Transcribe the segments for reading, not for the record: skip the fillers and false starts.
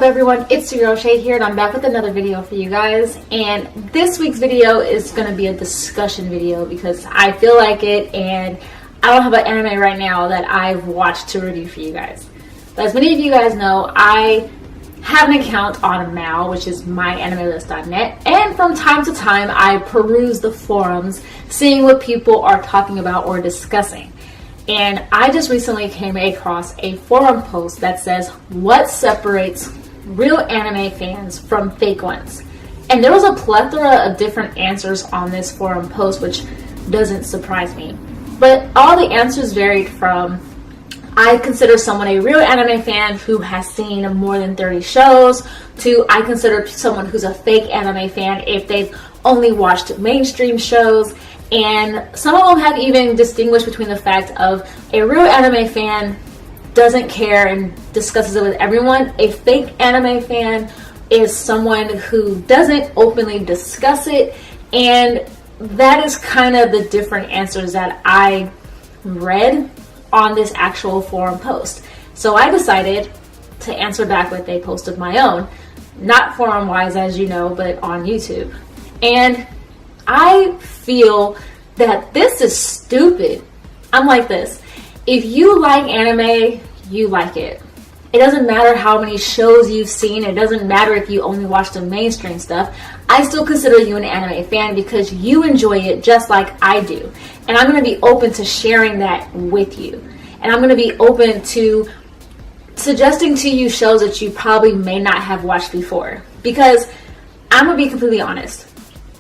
everyone, it's your girl Shay here, and I'm back with another video for you guys. And this week's video is going to be a discussion video because I feel like it, and I don't have an anime right now that I've watched to review for you guys. But as many of you guys know, I have an account on MAL, which is myanimelist.net, and from time to time I peruse the forums, seeing what people are talking about or discussing. And I just recently came across a forum post that says, what separates real anime fans from fake ones? And there was a plethora of different answers on this forum post, which doesn't surprise me. But all the answers varied from, I consider someone a real anime fan who has seen more than 30 shows, to I consider someone who's a fake anime fan if they've only watched mainstream shows. And some of them have even distinguished between the fact of a real anime fan doesn't care and discusses it with everyone. A fake anime fan is someone who doesn't openly discuss it. And that is kind of the different answers that I read on this actual forum post. So I decided to answer back with a post of my own, not forum wise as you know, but on YouTube. And I feel that this is stupid. I'm like this. If you like anime, you like it. It doesn't matter how many shows you've seen. It doesn't matter if you only watch the mainstream stuff. I still consider you an anime fan because you enjoy it just like I do. And I'm going to be open to sharing that with you. And I'm going to be open to suggesting to you shows that you probably may not have watched before. Because I'm going to be completely honest.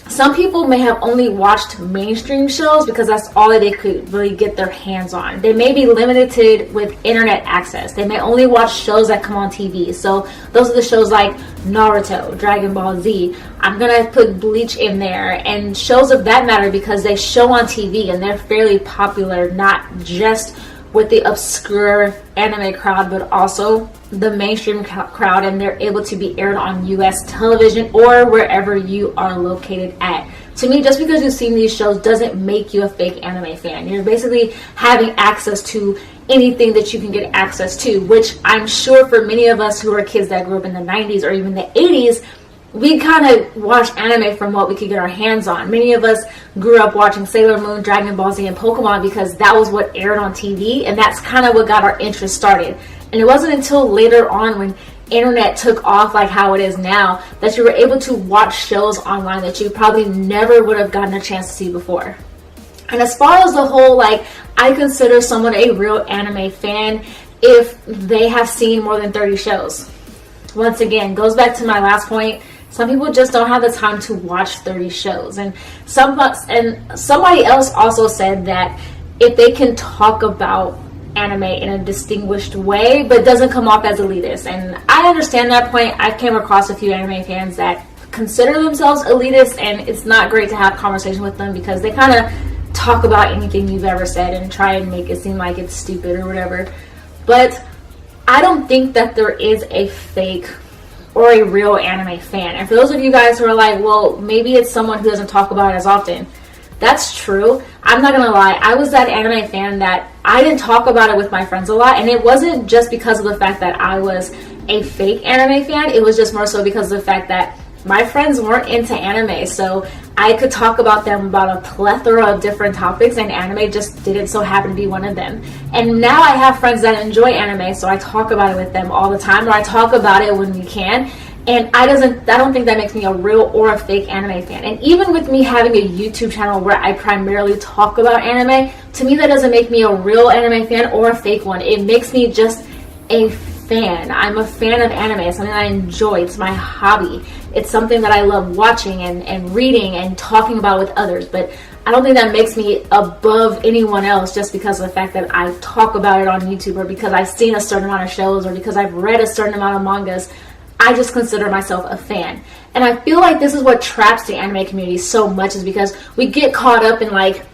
Some people may have only watched mainstream shows because that's all that they could really get their hands on. They may be limited with internet access. They may only watch shows that come on TV. So those are the shows like Naruto, Dragon Ball Z. I'm going to put Bleach in there and shows of that matter because they show on TV and they're fairly popular, not just with the obscure anime crowd, but also the mainstream crowd, and they're able to be aired on US television or wherever you are located at. To me, just because you've seen these shows doesn't make you a fake anime fan. You're basically having access to anything that you can get access to, which I'm sure for many of us who are kids that grew up in the 90s or even the 80s, we kind of watched anime from what we could get our hands on. Many of us grew up watching Sailor Moon, Dragon Ball Z, and Pokemon because that was what aired on TV, and that's kind of what got our interest started. And it wasn't until later on when internet took off like how it is now that you were able to watch shows online that you probably never would have gotten a chance to see before. And as far as the whole, like, I consider someone a real anime fan if they have seen more than 30 shows. Once again, goes back to my last point. Some people just don't have the time to watch 30 shows. And somebody else also said that if they can talk about anime in a distinguished way, but doesn't come off as elitist. And I understand that point. I came across a few anime fans that consider themselves elitist, and it's not great to have conversation with them because they kind of talk about anything you've ever said and try and make it seem like it's stupid or whatever. But I don't think that there is a fake or a real anime fan. And for those of you guys who are like, well, maybe it's someone who doesn't talk about it as often. That's true. I'm not gonna lie. I was that anime fan that I didn't talk about it with my friends a lot. And it wasn't just because of the fact that I was a fake anime fan. It was just more so because of the fact that my friends weren't into anime. So I could talk about them about a plethora of different topics, and anime just didn't so happen to be one of them. And now I have friends that enjoy anime, so I talk about it with them all the time, or I talk about it when we can. And I don't think that makes me a real or a fake anime fan. And even with me having a YouTube channel where I primarily talk about anime, to me that doesn't make me a real anime fan or a fake one. It makes me just a fan. I'm a fan of anime. It's something I enjoy. It's my hobby. It's something that I love watching and reading and talking about with others. But I don't think that makes me above anyone else just because of the fact that I talk about it on YouTube, or because I've seen a certain amount of shows, or because I've read a certain amount of mangas. I just consider myself a fan. And I feel like this is what traps the anime community so much, is because we get caught up in like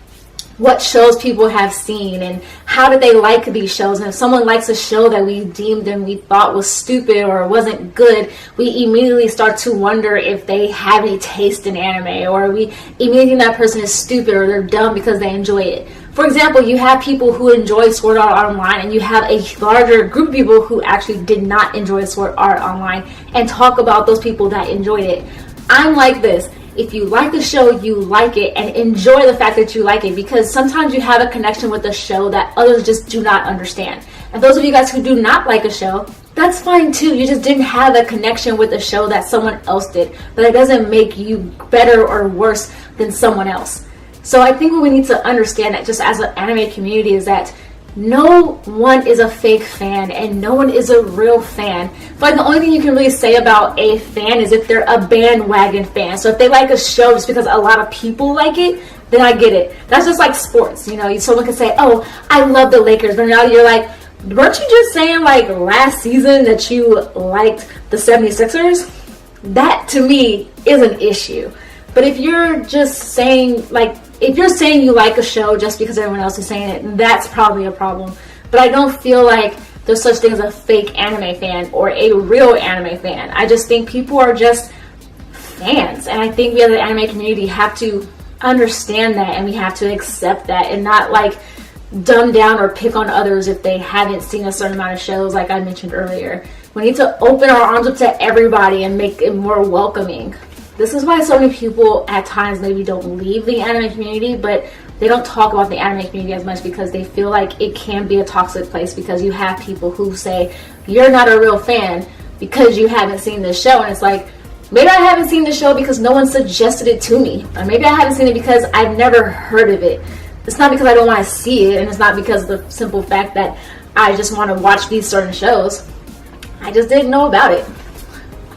what shows people have seen and how did they like these shows. And if someone likes a show that we deemed and we thought was stupid or wasn't good, we immediately start to wonder if they have any taste in anime, or we immediately think that person is stupid or they're dumb because they enjoy it. For For example, you have people who enjoy Sword Art Online, and you have a larger group of people who actually did not enjoy Sword Art Online, and talk about those people that enjoyed it. I'm like this. If you like the show, you like it, and enjoy the fact that you like it, because sometimes you have a connection with the show that others just do not understand. And those of you guys who do not like a show, that's fine too. You just didn't have a connection with the show that someone else did. But it doesn't make you better or worse than someone else. So I think what we need to understand, that just as an anime community, is that no one is a fake fan and no one is a real fan. But the only thing you can really say about a fan is if they're a bandwagon fan. So if they like a show just because a lot of people like it, then I get it. That's just like sports. You know, someone can say, oh, I love the Lakers, but now you're like, weren't you just saying like last season that you liked the 76ers? That to me is an issue. But if you're just saying, like, if you're saying you like a show just because everyone else is saying it, that's probably a problem. But I don't feel like there's such thing as a fake anime fan or a real anime fan. I just think people are just fans. And I think we as the anime community have to understand that, and we have to accept that, and not like dumb down or pick on others if they haven't seen a certain amount of shows, like I mentioned earlier. We need to open our arms up to everybody and make it more welcoming. This is why so many people at times maybe don't leave the anime community, but they don't talk about the anime community as much because they feel like it can be a toxic place, because you have people who say you're not a real fan because you haven't seen this show. And it's like, maybe I haven't seen the show because no one suggested it to me, or maybe I haven't seen it because I've never heard of it. It's not because I don't want to see it, and it's not because of the simple fact that I just want to watch these certain shows. I just didn't know about it.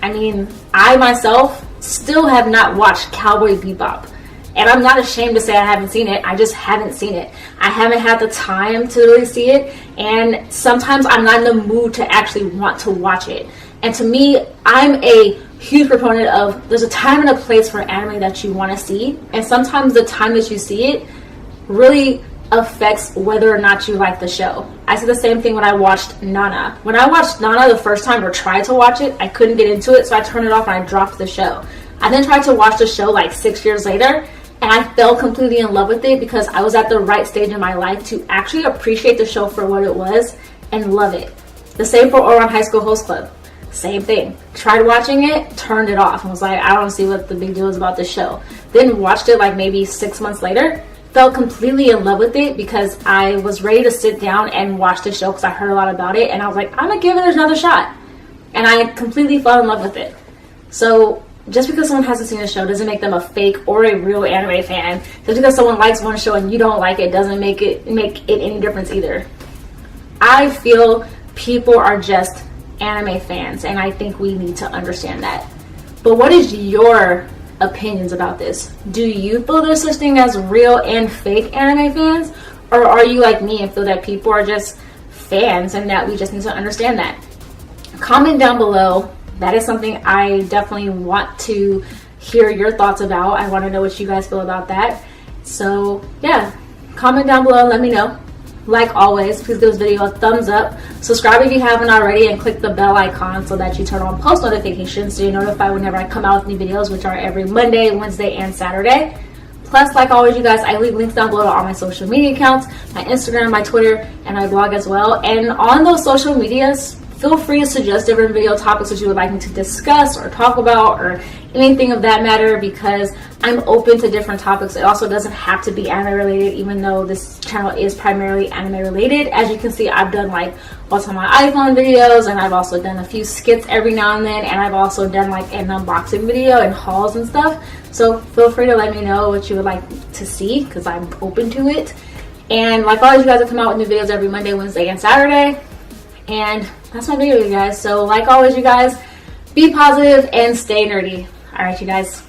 I mean, I myself still have not watched Cowboy Bebop, and I'm not ashamed to say I haven't seen it. I just haven't seen it. I haven't had the time to really see it, and sometimes I'm not in the mood to actually want to watch it. And to me, I'm a huge proponent of there's a time and a place for anime that you want to see, and sometimes the time that you see it really affects whether or not you like the show. I said the same thing when I watched Nana. When I watched Nana the first time, or tried to watch it, I couldn't get into it, so I turned it off and I dropped the show. I then tried to watch the show like 6 years later, and I fell completely in love with it because I was at the right stage in my life to actually appreciate the show for what it was and love it. The same for Ouran High School Host Club. Same thing. Tried watching it, turned it off, and was like, I don't see what the big deal is about this show. Then watched it like maybe 6 months later, fell completely in love with it because I was ready to sit down and watch the show because I heard a lot about it, and I was like, I'm gonna give it another shot. And I completely fell in love with it. So just because someone hasn't seen a show doesn't make them a fake or a real anime fan. Just because someone likes one show and you don't like it doesn't make it any difference either. I feel people are just anime fans, and I think we need to understand that. But what is your opinions about this? Do you feel there's such thing as real and fake anime fans, or are you like me and feel that people are just fans and that we just need to understand that? Comment down below. That is something I definitely want to hear your thoughts about. I want to know what you guys feel about that. So yeah, comment down below and let me know. Like always, please give this video a thumbs up. Subscribe if you haven't already, and click the bell icon so that you turn on post notifications so you're notified whenever I come out with new videos, which are every Monday, Wednesday, and Saturday. Plus, like always, you guys, I leave links down below to all my social media accounts, my Instagram, my Twitter, and my blog as well. And on those social medias, feel free to suggest different video topics that you would like me to discuss or talk about or anything of that matter, because I'm open to different topics. It also doesn't have to be anime related, even though this channel is primarily anime related. As you can see, I've done like what's on my iPhone videos, and I've also done a few skits every now and then, and I've also done like an unboxing video and hauls and stuff. So feel free to let me know what you would like to see, because I'm open to it. And like always, you guys will come out with new videos every Monday, Wednesday, and Saturday. And that's my video, you guys. So like always, you guys, be positive and stay nerdy. All right, you guys.